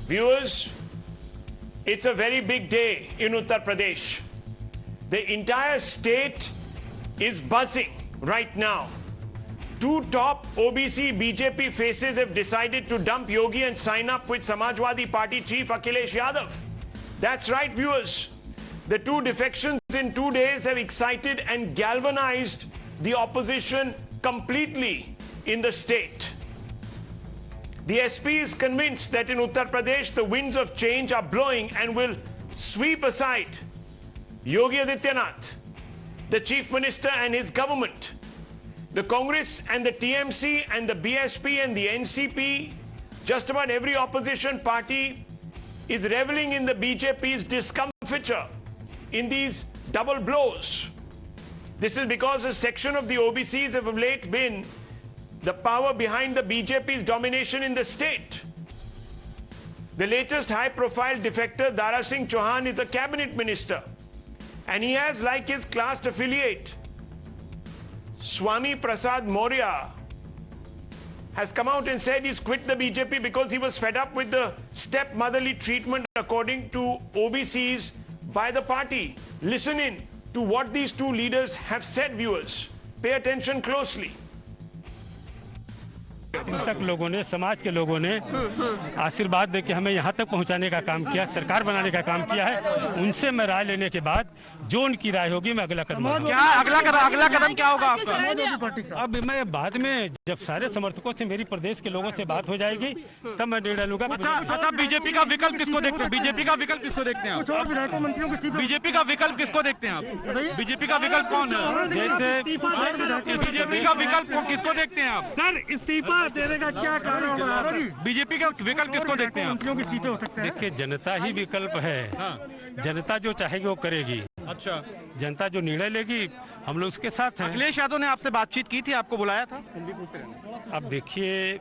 Viewers, it's a very big day in Uttar Pradesh. The entire state is buzzing right now. Two top OBC BJP faces have decided to dump Yogi and sign up with Samajwadi Party chief Akhilesh Yadav. That's right, viewers. The two defections in 2 days have excited and galvanized the opposition completely in the state. The SP is convinced that in Uttar Pradesh the winds of change are blowing and will sweep aside Yogi Adityanath, the chief minister and his government. The Congress and the TMC and the BSP and the NCP, just about every opposition party is reveling in the BJP's discomfiture in these double blows. This is because a section of the OBCs have of late been the power behind the BJP's domination in the state. The latest high-profile defector, Dara Singh Chouhan, is a cabinet minister. And he has, like his classed affiliate, Swami Prasad Maurya, has come out and said he's quit the BJP because he was fed up with the stepmotherly treatment, according to OBCs, by the party. Listen in to what these two leaders have said, viewers. Pay attention closely. चिंतक लोगों ने, समाज के लोगों ने आशीर्वाद देके हमें यहाँ तक पहुँचाने का काम किया, सरकार बनाने का काम किया है। उनसे मैं राय लेने के बाद जो उनकी राय होगी मैं अगला कदम क्या अगला कदम क्या होगा आपका? अब मैं बाद में जब सारे समर्थकों से, मेरी प्रदेश के लोगों से बात हो जाएगी, तब मैं निर्णय लूंगा। अच्छा, बीजेपी का विकल्प किसको देखते हैं? बीजेपी का विकल्प किसको देखते हैं आप? बीजेपी का विकल्प किसको देखते हैं आप? बीजेपी का विकल्प कौन है? बीजेपी का विकल्प किसको देखते हैं आप? सर, इस्तीफा देने का क्या कारण होगा? बीजेपी का विकल्प किसको देखते हैं आप? देखिए, जनता ही विकल्प है। जनता जो चाहेगी वो करेगी। अच्छा, जनता जो निर्णय लेगी हम लोग उसके साथ हैं। अखिलेश यादव ने आपसे बातचीत की थी, आपको बुलाया था? अब देखिए,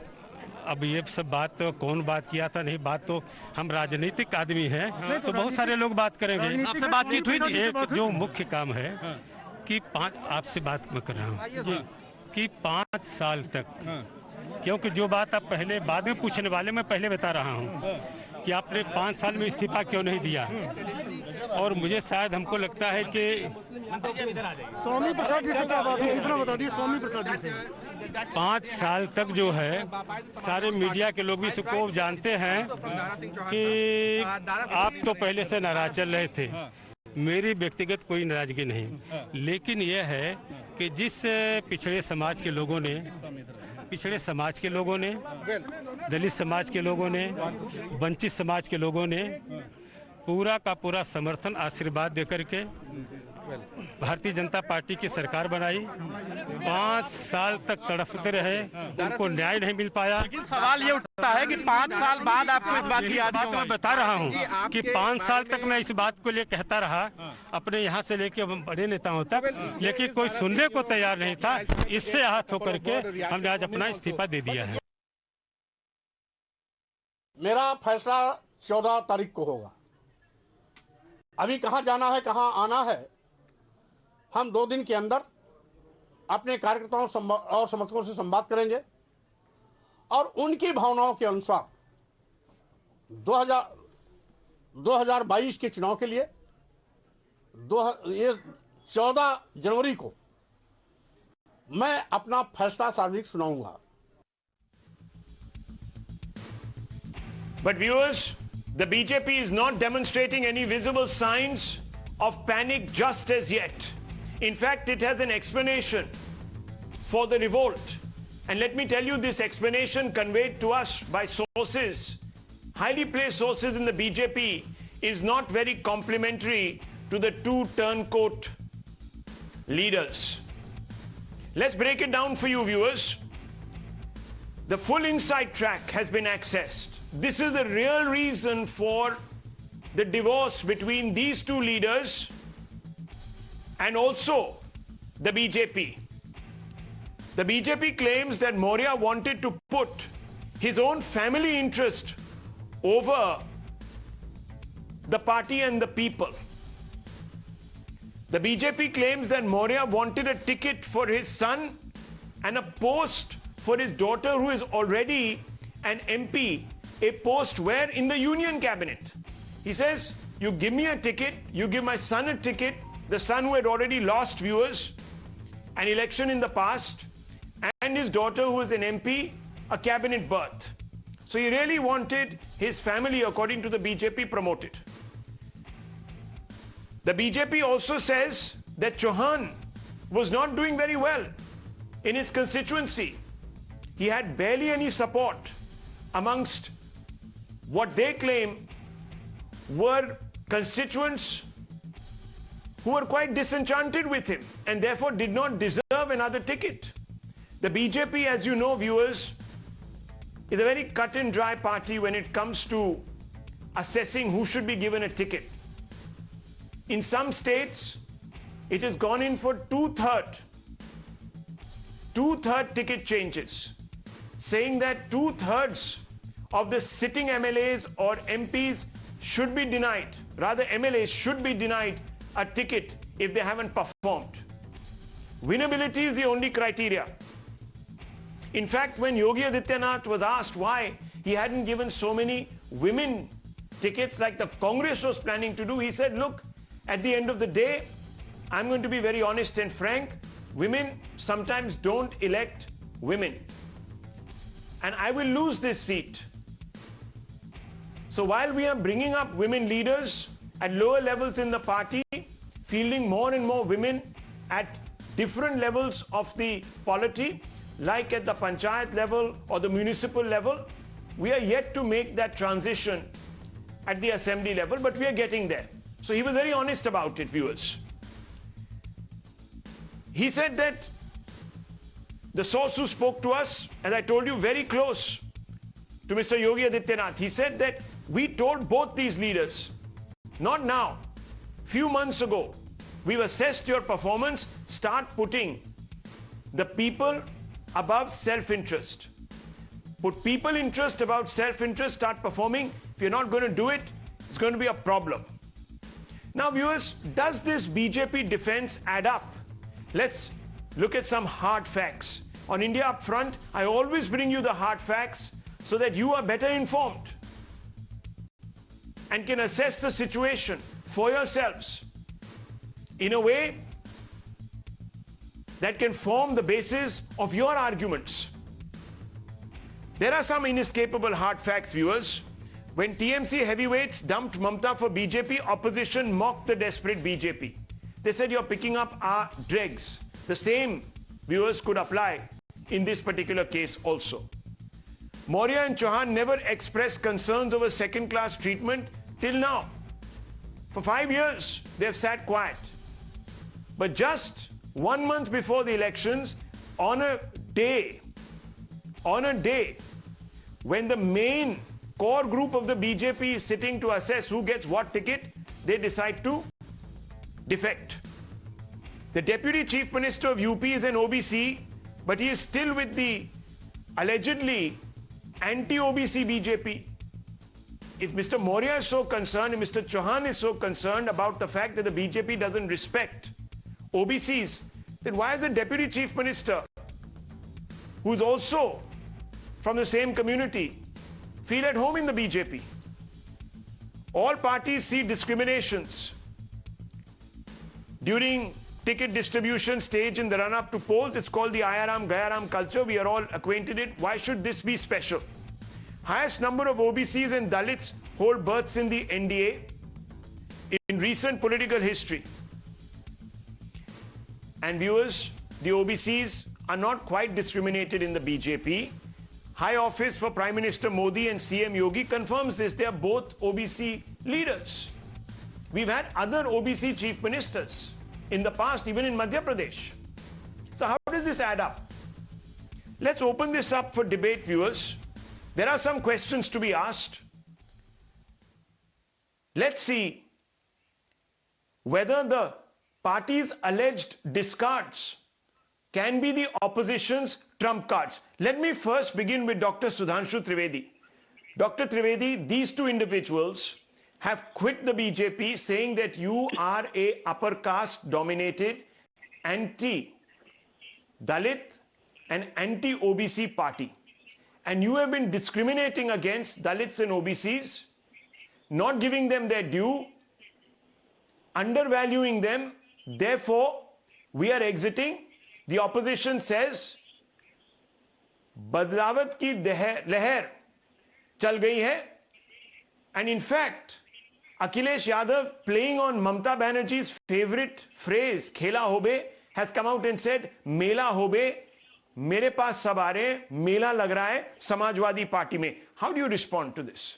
अब ये सब बात तो कौन बात किया था, नहीं बात तो हम राजनीतिक आदमी हैं, तो बहुत सारे लोग बात करेंगे। आपसे बातचीत हुई थी? एक जो मुख्य काम है कि आपसे बात मैं कर रहा हूँ कि 5 साल तक, क्योंकि जो बात आप पहले बाद में पूछने वाले, मैं पहले बता रहा हूँ कि आपने 5 साल में इस्तीफा क्यों नहीं दिया। और मुझे शायद हमको लगता है कि स्वामी प्रसाद जी से इतना बता दिए, स्वामी प्रसाद जी से 5 साल तक जो है, सारे मीडिया के लोग भी इसको जानते हैं कि आप तो पहले से नाराज चल रहे थे। मेरी व्यक्तिगत कोई नाराजगी नहीं, लेकिन यह है कि जिस पिछड़े समाज के लोगों ने, दलित समाज के लोगों ने, वंचित समाज के लोगों ने पूरा का पूरा समर्थन, आशीर्वाद देकर के भारतीय जनता पार्टी की सरकार बनाई। 5 साल तक तड़पते रहे, उनको न्याय नहीं मिल पाया। लेकिन सवाल ये उठता है कि 5 साल बाद आपको इस बात की याद क्यों आई? मैं बता रहा हूँ कि 5 साल तक मैं इस बात को लिए कहता रहा, अपने यहाँ से लेके बड़े नेताओं तक, लेकिन कोई सुनने को तैयार नहीं था। इससे आहत होकर के हमने आज अपना इस्तीफा दे दिया है। मेरा फैसला 14 तारीख को होगा। अभी कहाँ जाना है, कहाँ आना है, हम 2 दिन के अंदर अपने कार्यकर्ताओं और समर्थकों से संवाद करेंगे और उनकी भावनाओं के अनुसार 2022 के चुनाव के लिए 14 जनवरी को मैं अपना फैसला सार्वजनिक सुनाऊंगा। But viewers, the BJP is not demonstrating any visible signs of panic just as yet. In fact, it has an explanation for the revolt. And let me tell you, this explanation conveyed to us by sources, highly placed sources in the BJP, is not very complimentary to the two turncoat leaders. Let's break it down for you, viewers. The full inside track has been accessed. This is the real reason for the divorce between these two leaders and also the BJP. The BJP claims that Maurya wanted to put his own family interest over the party and the people. The BJP claims that Maurya wanted a ticket for his son and a post for his daughter, who is already an MP a post where in the union cabinet, he says, you give me a ticket, you give my son a ticket, the son who had already lost viewers, an election in the past, and his daughter who is an MP, a cabinet berth. So he really wanted his family, according to the BJP, promoted. The BJP also says that Chouhan was not doing very well in his constituency. He had barely any support amongst what they claim were constituents who were quite disenchanted with him and therefore did not deserve another ticket. The BJP, as you know, viewers, is a very cut and dry party when it comes to assessing who should be given a ticket. In some states, it has gone in for two-third ticket changes, saying that two-thirds of the sitting MLAs or MPs should be denied, rather MLAs should be denied a ticket if they haven't performed. Winnability is the only criteria. In fact, when Yogi Adityanath was asked why he hadn't given so many women tickets like the Congress was planning to do, he said, look, at the end of the day, I'm going to be very honest and frank, women sometimes don't elect women. And I will lose this seat. So while we are bringing up women leaders at lower levels in the party, fielding more and more women at different levels of the polity, like at the panchayat level or the municipal level, we are yet to make that transition at the assembly level, but we are getting there. So he was very honest about it, viewers. He said that the source who spoke to us, as I told you, very close to Mr. Yogi Adityanath, he said that we told both these leaders, not now, few months ago, we've assessed your performance, start putting the people above self-interest. Put people interest above self-interest, start performing. If you're not going to do it, it's going to be a problem. Now, viewers, does this BJP defense add up? Let's look at some hard facts. On India Upfront, I always bring you the hard facts so that you are better informed and can assess the situation for yourselves in a way that can form the basis of your arguments. There are some inescapable hard facts, viewers. When TMC heavyweights dumped Mamta for BJP, opposition mocked the desperate BJP. They said, you're picking up our dregs. The same, viewers, could apply in this particular case also. Maurya and Chouhan never expressed concerns over second-class treatment till now. For 5 years, they've sat quiet. But just 1 month before the elections, on a day when the main core group of the BJP is sitting to assess who gets what ticket, they decide to defect. The Deputy Chief Minister of UP is an OBC, but he is still with the allegedly anti-OBC BJP. If Mr. Maurya is so concerned, and Mr. Chouhan is so concerned about the fact that the BJP doesn't respect OBCs, then why is the Deputy Chief Minister, who is also from the same community, feel at home in the BJP? All parties see discriminations during ticket distribution stage in the run-up to polls. It's called the Ayaram Gayaram culture. We are all acquainted with it. Why should this be special? Highest number of OBCs and Dalits hold berths in the NDA in recent political history. And viewers, the OBCs are not quite discriminated in the BJP. High Office for Prime Minister Modi and CM Yogi confirms this. They are both OBC leaders. We've had other OBC chief ministers in the past, even in Madhya Pradesh. So how does this add up? Let's open this up for debate, viewers. There are some questions to be asked. Let's see whether the party's alleged discards can be the opposition's trump cards. Let me first begin with Dr. Sudhanshu Trivedi. Dr. Trivedi, these two individuals have quit the BJP, saying that you are a upper caste dominated anti-Dalit and anti-OBC party. and you have been discriminating against Dalits and OBCs, not giving them their due, undervaluing them. Therefore, we are exiting. The opposition says, बदलावत की लहर चल गई है. And in fact, Akhilesh Yadav, playing on Mamata Banerjee's favorite phrase, Khela Hobe, has come out and said, Mela Hobe, mere paas sab aa rahe, mela lag raha hai Samajwadi Party mein. How do you respond to this?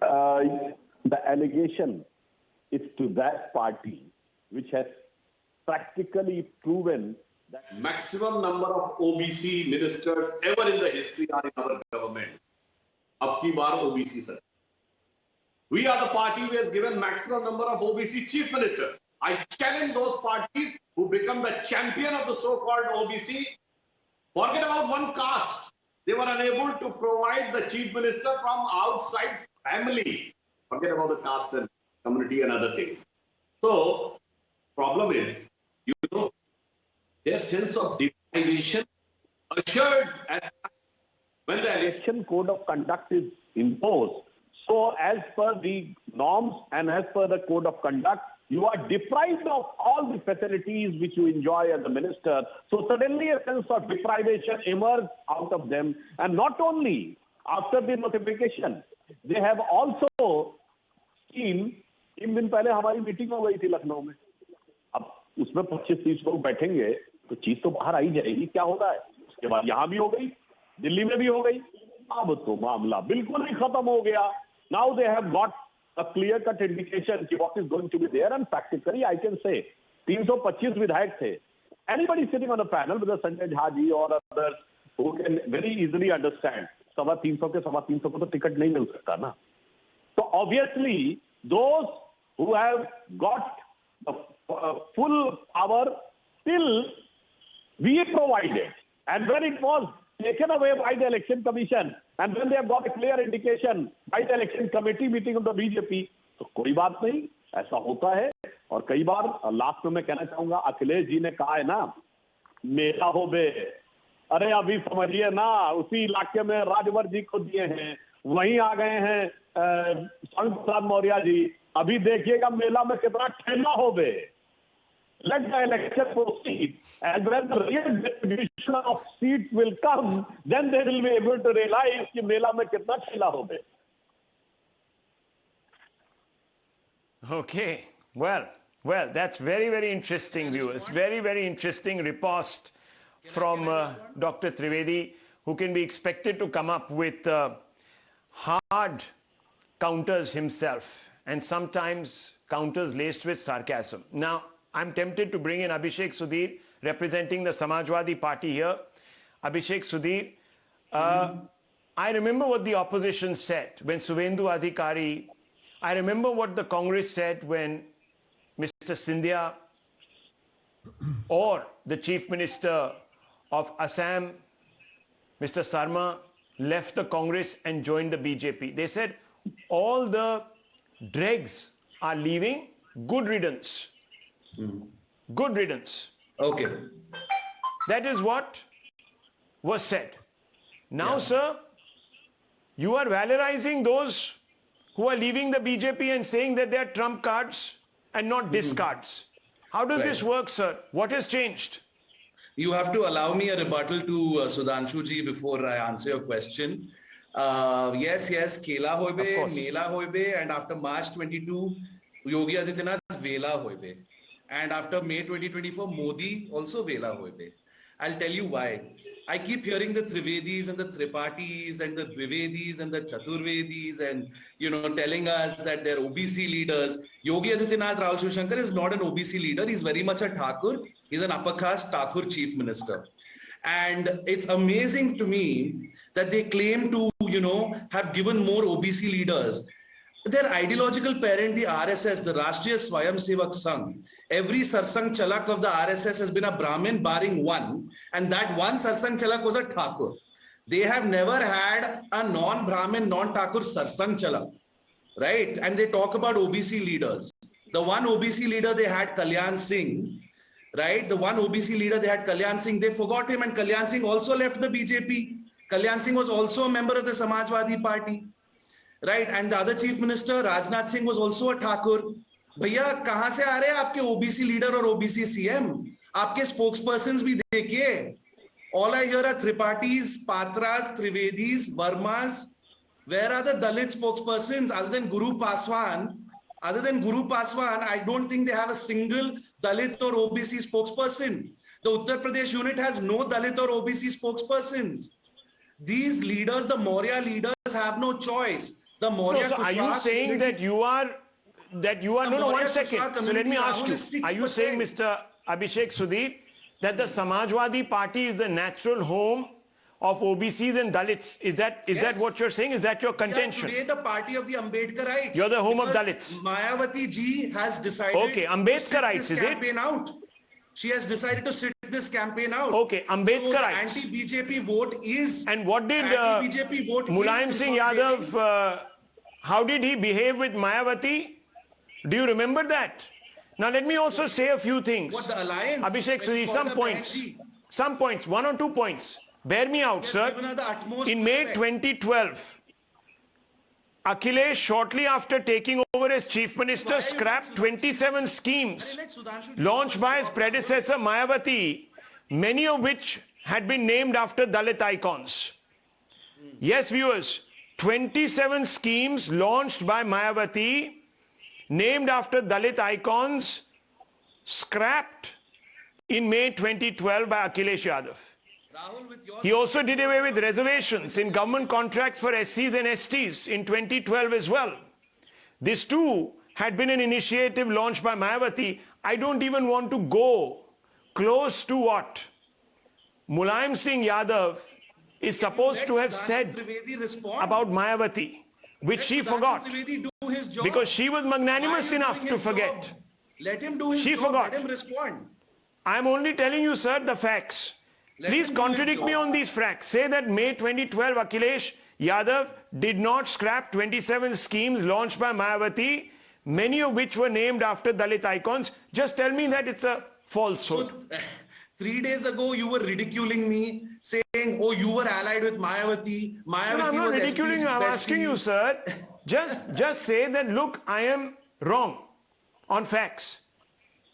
The allegation is to that party which has practically proven that maximum number of OBC ministers ever in the history are in our government. Ab ki baar OBC sir. We are the party who has given maximum number of OBC chief ministers. I challenge those parties who become the champion of the so-called OBC. Forget about one caste. They were unable to provide the chief minister from outside family. Forget about the caste and community and other things. So, problem is, you know, their sense of divinization assured when the election code of conduct is imposed. So, as per the norms and as per the code of conduct, you are deprived of all the facilities which you enjoy as a minister. So suddenly a sense of deprivation emerged out of them. And not only after the notification, they have also seen, 3 दिन पहले हमारी meeting हो गई थी लखनऊ में. अब उसमें 25-30 लोग बैठेंगे तो चीज तो बाहर आई जाएगी क्या होता है. उसके बाद यहाँ भी हो गई, दिल्ली में भी हो गई. अब तो मामला बिल्कुल ही खत्म हो गया. Now they have got a clear-cut indication of what is going to be there, and practically I can say 325 विधायक थे. Anybody sitting on a panel with a Sanjay Jha or others who can very easily understand 325 के 325 को तो ticket नहीं मिल सकता ना. So obviously those who have got the full power still we provided, and when it was taken away by the election commission and when they have got a clear indication by the election committee meeting of the BJP, तो कोई बात नहीं, ऐसा होता है. और कई बार last में मैं कहना चाहूंगा, अखिलेश जी ने कहा है ना, मेला हो बे, अरे अभी समझिए ना, उसी इलाके में राजवर जी को दिए हैं, वहीं आ गए हैं प्रसाद मौर्या जी, अभी देखिएगा मेला में कितना ठेला हो बे. Let the election proceed, and when the real distribution of seats will come, then they will be able to realize कि मेला में कितना ठेला हो बे. Okay, well, that's very, very interesting, viewers. Very, very interesting riposte from Dr. Trivedi, who can be expected to come up with hard counters himself, and sometimes counters laced with sarcasm. Now, I'm tempted to bring in Abhishek Sudhir, representing the Samajwadi Party here. Abhishek Sudhir, I remember what the opposition said when Suvendu Adhikari, I remember what the Congress said when Mr. Scindia or the Chief Minister of Assam, Mr. Sarma, left the Congress and joined the BJP. They said all the dregs are leaving, good riddance. Good riddance. Okay. That is what was said. Now, sir, you are valorizing those who are leaving the BJP and saying that they are trump cards and not discards. How does this work, sir? What has changed? You have to allow me a rebuttal to Sudhanshu ji before I answer your question. Yes, Kela hoibe, Mela hoibe, and after March 22, Yogi Adityanath Vela hoibe. And after May 2024, Modi also Vela hoibe. I'll tell you why. I keep hearing the Trivedis and the Tripatis and the Dvivedis and the Chaturvedis and, telling us that they're OBC leaders. Yogi Adityanath Rahul Shivshankar is not an OBC leader. He's very much a Thakur. He's an upper caste Thakur chief minister. And it's amazing to me that they claim to, have given more OBC leaders. Their ideological parent, the RSS, the Rashtriya Swayam Sevak Sangh, every Sarsang Chalak of the RSS has been a Brahmin barring one, and that one Sarsang Chalak was a Thakur. They have never had a non-Brahmin, non-Thakur Sarsang Chalak, right? And they talk about OBC leaders. The one OBC leader they had, Kalyan Singh, right? The one OBC leader they had, Kalyan Singh, they forgot him, and Kalyan Singh also left the BJP. Kalyan Singh was also a member of the Samajwadi Party, right? And the other chief minister, Rajnath Singh, was also a Thakur. भैया कहां से आ रहे हैं आपके OBC leader और OBC CM? आपके spokespersons भी देखिए. All I hear are Tripatis, Patras, Trivedis, Vermas. Where are the Dalit spokespersons other than Guru Paswan? Other than Guru Paswan, I don't think they have a single Dalit or OBC spokesperson. The Uttar Pradesh unit has no Dalit or OBC spokespersons. These leaders, the Maurya leaders, have no choice. The Maurya. So are you saying that you are no, 1 second. So let me ask you, are you saying, Mr. Abhishek Sudhir, that the Samajwadi Party is the natural home of OBCs and Dalits? Is that what you're saying? Is that your contention? Today the party of the Ambedkarites. You're the home of Dalits. Mayawati ji has decided. Okay, Ambedkarites, is it? Out. She has decided to sit this campaign out. Okay, Ambedkarites. So the anti-BJP vote is. And what did anti-BJP vote Mulayam Singh Yadav? How did he behave with Mayawati? Do you remember that? Now let me also say a few things. What the alliance? Abhishek Sudhir, some points, 1 or 2 points. Bear me out, sir. In May 2012, Akhilesh, shortly after taking over as chief minister, scrapped 27 schemes launched by his predecessor Mayawati, many of which had been named after Dalit icons. Yes, viewers, 27 schemes launched by Mayawati, named after Dalit icons, scrapped in May 2012 by Akhilesh Yadav. He also did away with reservations in government contracts for SCs and STs in 2012 as well. This too had been an initiative launched by Mayawati. I don't even want to go close to what Mulayam Singh Yadav is supposed to have said about Mayawati, which she forgot, because she was magnanimous enough to forget. Let him do his job. Forgot. Let him respond. I'm only telling you, sir, the facts. Please contradict me on these facts. Say that May 2012, Akhilesh Yadav did not scrap 27 schemes launched by Mayawati, many of which were named after Dalit icons. Just tell me that it's a falsehood. So, 3 days ago, you were ridiculing me, saying, oh, you were allied with Mayawati. Mayawati I'm not ridiculing you. I'm asking you, sir. Just say that, look, I am wrong on facts.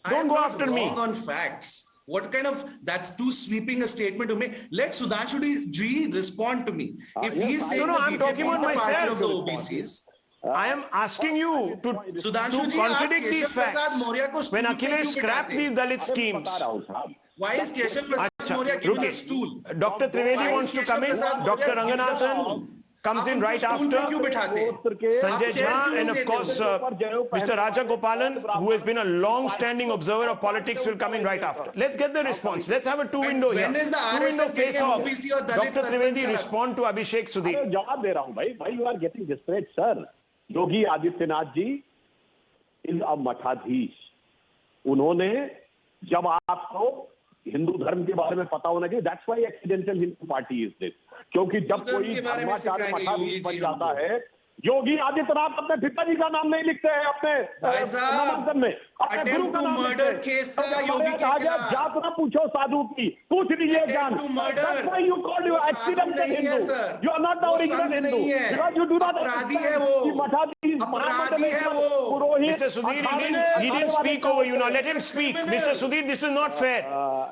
Don't go after me. Wrong on facts. What kind of, that's too sweeping a statement to make. Let Sudhanshu ji respond to me. If he is saying I'm talking about the party of myself. the OBCs. I am asking you to contradict these facts. When Akhilesh scrapped these Dalit schemes. Why is Keshav Prasad Maurya given a stool? Dr. Trivedi wants to come in. Dr. Ranganathan comes in right after. Sanjay Jha, and of course Mr. Raja Gopalan, who has been a long-standing observer of politics, will come in right after. Let's get the response. Let's have a two-window here. When is the RSS getting an OBC or Dalit? Dr. Trivedi, respond to Abhishek Sudhir. जवाब दे रहा हूं भाई. Why you are getting desperate, sir? Yogi Adityanath ji is a मठाधीश. उन्होंने जब आपको हिंदू धर्म के बारे में पता होना चाहिए, that's why accidental Hindu party is this. क्योंकि जब कोई धर्माचार्य मठाधीश बन जाता है, योगी आदित्यनाथ अपने पिताजी का नाम नहीं लिखते हैं अपने नामांकन में, अपने गुरु का नाम लिखते हैं. कहा गया जात ना पूछो साधु की, पूछ लीजिए ज्ञान. That's why you call you accidental Hindu. You are not the original Hindu. Because you do not. अपराधी है वो. अपराधी है वो. Mr. Sudhir, he didn't speak over you. Now let him speak. Mr. Sudhir, this is not fair.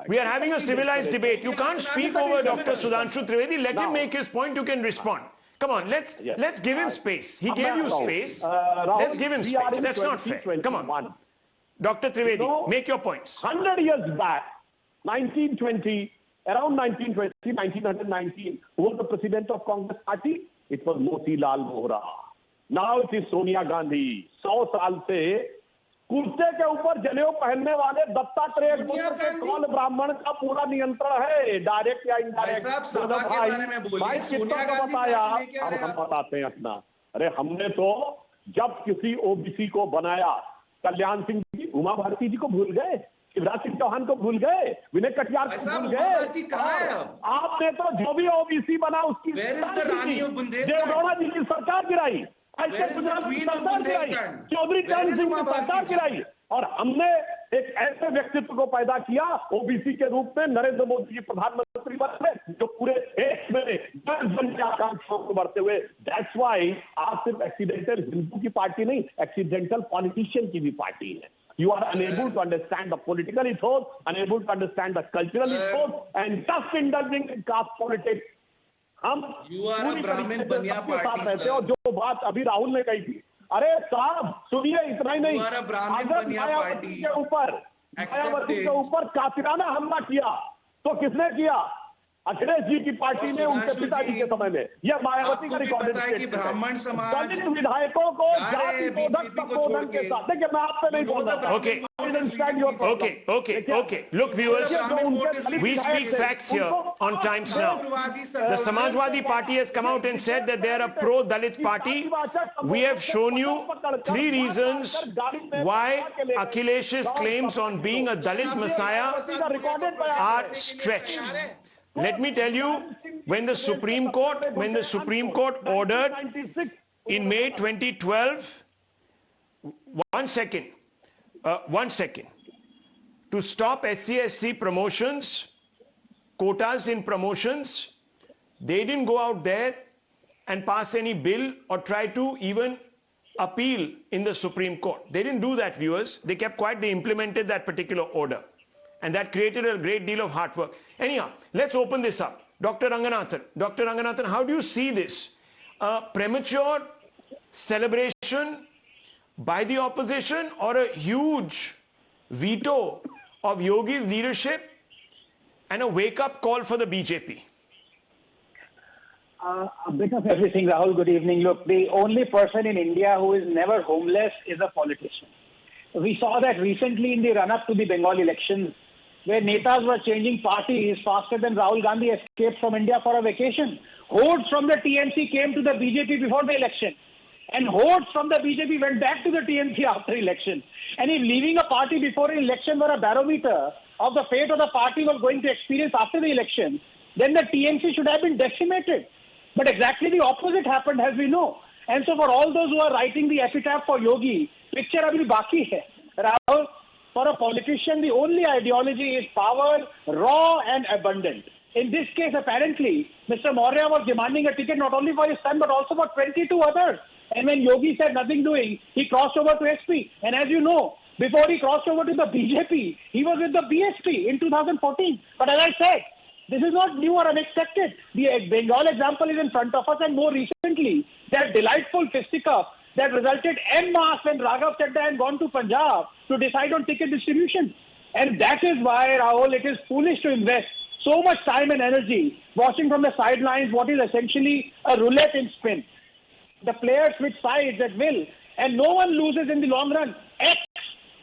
We are having a civilized debate. You can't speak over Dr. Sudhanshu Trivedi. Let him make his point. You can respond. Come on, let's give him space. He gave you space. Let's give him space. That's not fair. Come on. Dr. Trivedi, make your points. 100 years back, 1920, around 1920, 1919, who was the president of Congress Party? It was Motilal Vora. Now it is Sonia Gandhi. 100 साल से कुर्ते के ऊपर जनेऊ पहनने वाले दत्तात्रेय के कौन ब्राह्मण का पूरा नियंत्रण है, डायरेक्ट या इनडायरेक्ट. भाई कितना को बताया, अब हम बताते हैं अपना. अरे हमने तो जब किसी ओबीसी को बनाया, कल्याण सिंह जी, उमा भारती जी को भूल गए, शिवराज सिंह चौहान को भूल गए, विनय कटियार को भूल गए. आपने तो जो भी ओबीसी बना उसकी देवगौड़ा जी की सरकार गिराई, ऐसे पंजाब की सरकार गिराई, चौधरी चरण सिंह की सरकार गिराई, और हमने एक ऐसे व्यक्तित्व को पैदा किया ओबीसी के रूप में, नरेंद्र मोदी जी प्रधानमंत्री बने जो पूरे देश में जन आकांक्षाओं को बढ़ते हुए। दैट्स व्हाई आप सिर्फ एक्सीडेंटल हिंदू की पार्टी नहीं, एक्सीडेंटल पॉलिटिशियन की भी पार्टी है। You are unable to understand the political ethos, unable to understand the cultural ethos, and just indulging in caste politics. हम पूरी तरीके से सबके साथ रहते हैं। और जो बात अभी राहुल ने कही थी, अरे साहब सुनिए, इतना ही नहीं, अगर मायावती के ऊपर कातिराना हमला किया तो किसने किया? अखिलेश जी की पार्टी ने, उनके पिताजी के समय में। यह मायावती का रिकॉर्डेड ब्राह्मण समाज दलित विधायकों को जाति बोधक संबोधन के साथ। देखिए मैं आपसे नहीं बोल रहा। Okay. Look, viewers, we speak facts here on Times Now. The Samajwadi Party has come out and said that they are a pro-Dalit party. We have shown you 3 reasons why Akhilesh's claims on being a Dalit messiah are stretched. Let me tell you, when the Supreme Court ordered in May 2012, one second, to stop SC/SC promotions, quotas in promotions, they didn't go out there and pass any bill or try to even appeal in the Supreme Court. They didn't do that, viewers. They kept quiet. They implemented that particular order. And that created a great deal of hard work. Anyhow, let's open this up. Dr. Ranganathan, how do you see this? Premature celebration by the opposition or a huge veto of Yogi's leadership and a wake-up call for the BJP? A bit of everything, Rahul. Good evening. Look, the only person in India who is never homeless is a politician. We saw that recently in the run-up to the Bengal elections, where netas were changing parties faster than Rahul Gandhi escaped from India for a vacation. Hordes from the TMC came to the BJP before the election, and hordes from the BJP went back to the TMC after election. And if leaving a party before an election were a barometer of the fate of the party was going to experience after the election, then the TMC should have been decimated. But exactly the opposite happened, as we know. And so for all those who are writing the epitaph for Yogi, picture abhi baki hai. Rahul, for a politician, the only ideology is power, raw and abundant. In this case, apparently, Mr. Maurya was demanding a ticket not only for his son, but also for 22 others. And when Yogi said nothing doing, he crossed over to SP. And as you know, before he crossed over to the BJP, he was with the BSP in 2014. But as I said, this is not new or unexpected. The Bengal example is in front of us, and more recently, that delightful fisticuff that resulted en masse when Raghav Chadha had gone to Punjab to decide on ticket distribution. And that is why, Rahul, it is foolish to invest so much time and energy watching from the sidelines what is essentially a roulette in spin. The players switch sides at will, and no one loses in the long run. X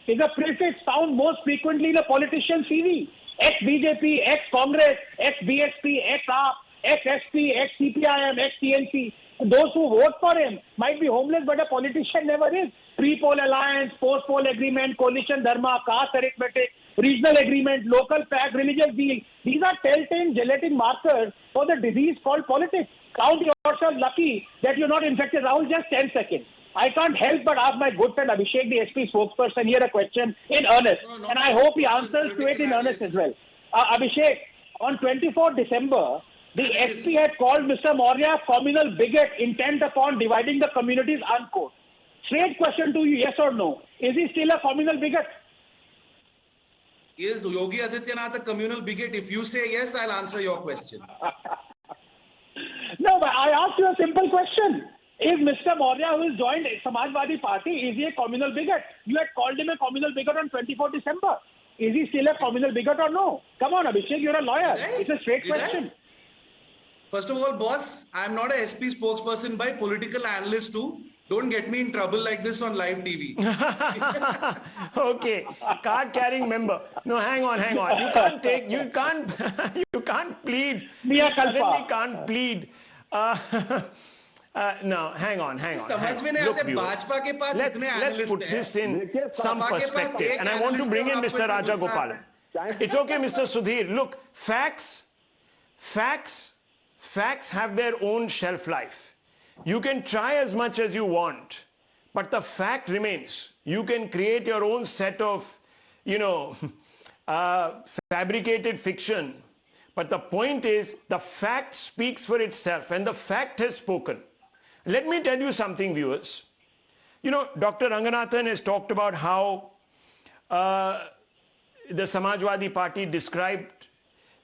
is a prefix found most frequently in a politician's CV. Ex-BJP, ex-Congress, ex-BSP, ex-AAP, ex-SP, ex-CPIM, ex-TNC. Those who vote for him might be homeless, but a politician never is. Pre-poll alliance, post-poll agreement, coalition dharma, caste arithmetic, regional agreement, local pact, religious deal. These are telltale gelatin markers for the disease called politics. Count yourself lucky that you're not infected. Rahul, just 10 seconds. I can't help but ask my good friend Abhishek, the SP spokesperson, here a question in earnest. And I hope he answers to it in earnest as well. Abhishek, on 24 December, the SP had called Mr. Maurya a communal bigot intent upon dividing the communities, unquote. Straight question to you, yes or no? Is he still a communal bigot? Is Yogi Adityanath a communal bigot? If you say yes, I'll answer your question. No, but I asked you a simple question. Is Mr. Maurya, who has joined Samajwadi Party, is he a communal bigot? You had called him a communal bigot on 24 December. Is he still a communal bigot or no? Come on, Abhishek, you're a lawyer. It's a straight question. First of all, boss, I'm not a SP spokesperson by political analyst too. Don't get me in trouble like this on live TV. Okay, card-carrying member. No, hang on. You can't plead. You suddenly can't plead. No, hang on. Look, viewers, let's put this in some perspective. And I want to bring in Mr. Raja Gopalan. It's okay, Mr. Sudhir. Look, facts have their own shelf life. You can try as much as you want, but the fact remains. You can create your own set of, fabricated fiction. But the point is, the fact speaks for itself, and the fact has spoken. Let me tell you something, viewers. Dr. Ranganathan has talked about how the Samajwadi Party described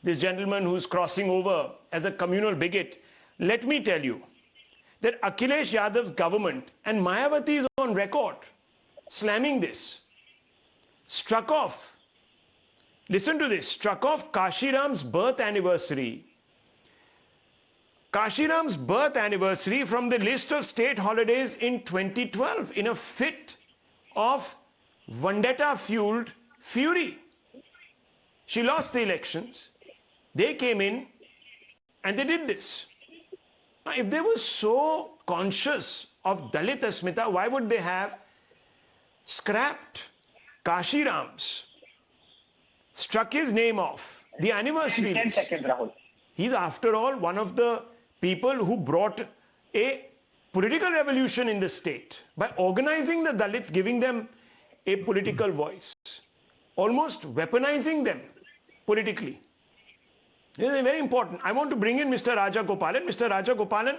this gentleman who's crossing over as a communal bigot. Let me tell you that Akhilesh Yadav's government, and Mayawati is on record slamming this, struck off, listen to this, struck off Kashiram's birth anniversary. Kashiram's birth anniversary from the list of state holidays in 2012 in a fit of vendetta-fueled fury. She lost the elections. They came in and they did this. Now, if they were so conscious of Dalit Asmita, why would they have scrapped Kashiram's, struck his name off the anniversary 10 list? seconds, Rahul. He's, after all, one of the people who brought a political revolution in the state by organizing the Dalits, giving them a political voice, almost weaponizing them politically. This is very important. I want to bring in Mr. Raja Gopalan. Mr. Raja Gopalan,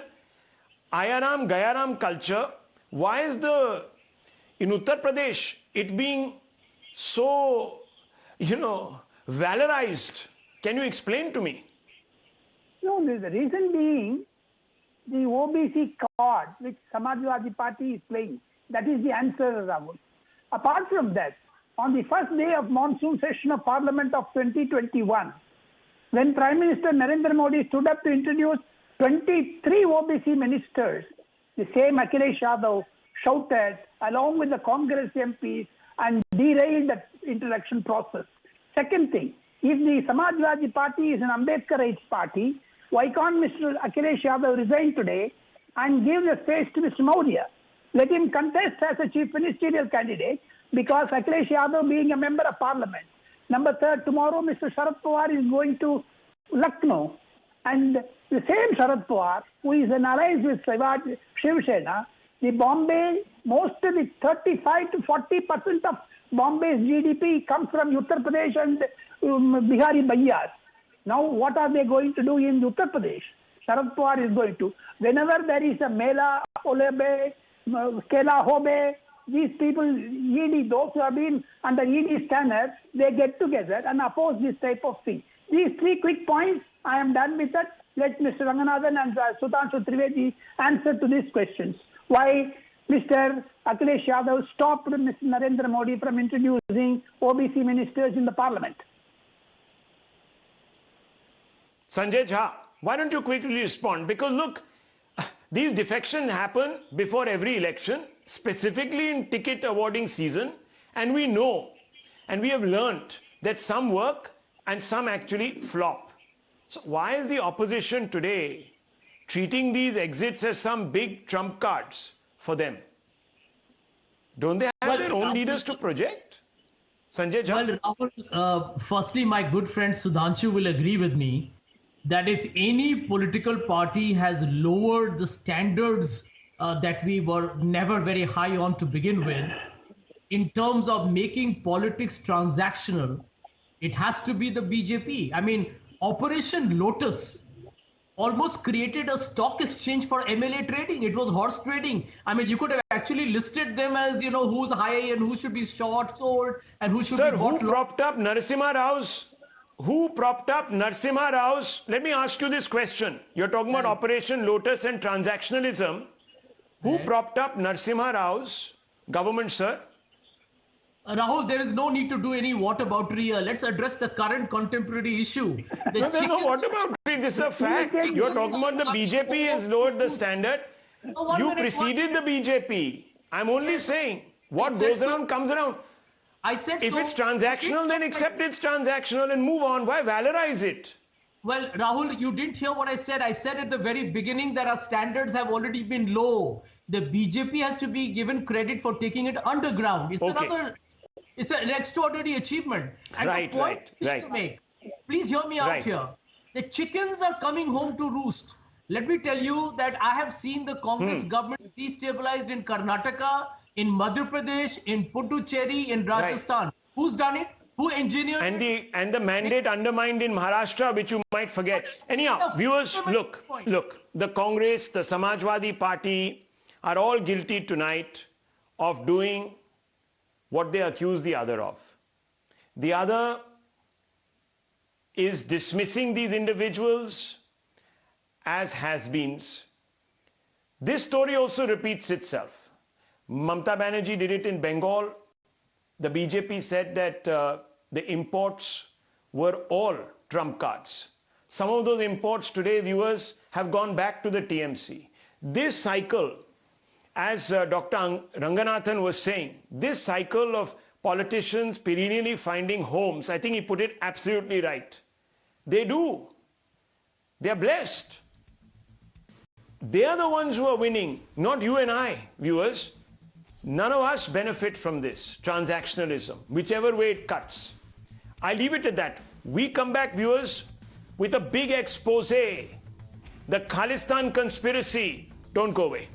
Ayaram, Gayaram culture, why is in Uttar Pradesh, it being so, valorized? Can you explain to me? No, the reason being the OBC card which Samajwadi Party is playing. That is the answer, Rahul. Apart from that, on the first day of monsoon session of Parliament of 2021, when Prime Minister Narendra Modi stood up to introduce 23 OBC ministers, the same Akhilesh Yadav shouted along with the Congress MPs and derailed the introduction process. Second thing, if the Samajwadi Party is an Ambedkarite party, why can't Mr. Akhilesh Yadav resign today and give the space to Mr. Maurya? Let him contest as a chief ministerial candidate, because Akhilesh Yadav being a member of parliament. Number third, tomorrow Mr. Sharad Pawar is going to Lucknow, and the same Sharad Pawar, who is an alliance with Shivshankar, the Bombay, most of the 35 to 40% of Bombay's GDP comes from Uttar Pradesh and Bihari Bayyas. Now, what are they going to do in Uttar Pradesh? Sharad Pawar is going to. Whenever there is a Mela, Olebe, Kela Hobe, these people, ED, those who have been under ED standards, they get together and oppose this type of thing. These three quick points, I am done with that. Let Mr. Ranganathan and Sudhanshu Trivedi answer to these questions. Why Mr. Akhilesh Yadav stopped Mr. Narendra Modi from introducing OBC ministers in the parliament? Sanjay Jha, why don't you quickly respond? Because look, these defections happen before every election, specifically in ticket awarding season, and we know and we have learnt that some work and some actually flop. So why is the opposition today treating these exits as some big trump cards for them? Don't they have their own leaders to project? Sanjay Jha? Well, Rahul, firstly, my good friend Sudhanshu will agree with me that if any political party has lowered the standards that we were never very high on to begin with, in terms of making politics transactional, it has to be the BJP. I mean, Operation Lotus almost created a stock exchange for MLA trading. It was horse trading. I mean, you could have actually listed them as, who's high and who should be short sold and who should be bought. Who propped up Narasimha Rao's? Who propped up Narasimha Rao's? Let me ask you this question. You're talking about Operation Lotus and transactionalism. Who propped up Narasimha Rao's government, sir? Rahul, there is no need to do any whataboutery here. Let's address the current contemporary issue. No, there's no whataboutery. This is a fact. You're talking about the BJP has lowered the standard. You preceded the BJP. I'm only saying what goes around comes around. I said if it's transactional, then accept it's transactional and move on. Why valorize it? Well, Rahul, you didn't hear what I said. I said at the very beginning that our standards have already been low. The BJP has to be given credit for taking it underground. It's an extraordinary achievement. And right. To make. Please hear me out here. The chickens are coming home to roost. Let me tell you that I have seen the Congress governments destabilized in Karnataka, in Madhya Pradesh, in Puducherry, in Rajasthan. Who's done it? Who engineered it? And the mandate undermined in Maharashtra, which you might forget. Anyhow, viewers, look, the Congress, the Samajwadi Party are all guilty tonight of doing what they accuse the other of. The other is dismissing these individuals as has-beens. This story also repeats itself. Mamata Banerjee did it in Bengal. The BJP said that the imports were all trump cards. Some of those imports today, viewers, have gone back to the TMC. This cycle, as Dr. Ranganathan was saying, this cycle of politicians perennially finding homes, I think he put it absolutely right. They do. They are blessed. They are the ones who are winning, not you and I, viewers. None of us benefit from this transactionalism, whichever way it cuts. I leave it at that. We come back, viewers, with a big expose. The Khalistan conspiracy. Don't go away.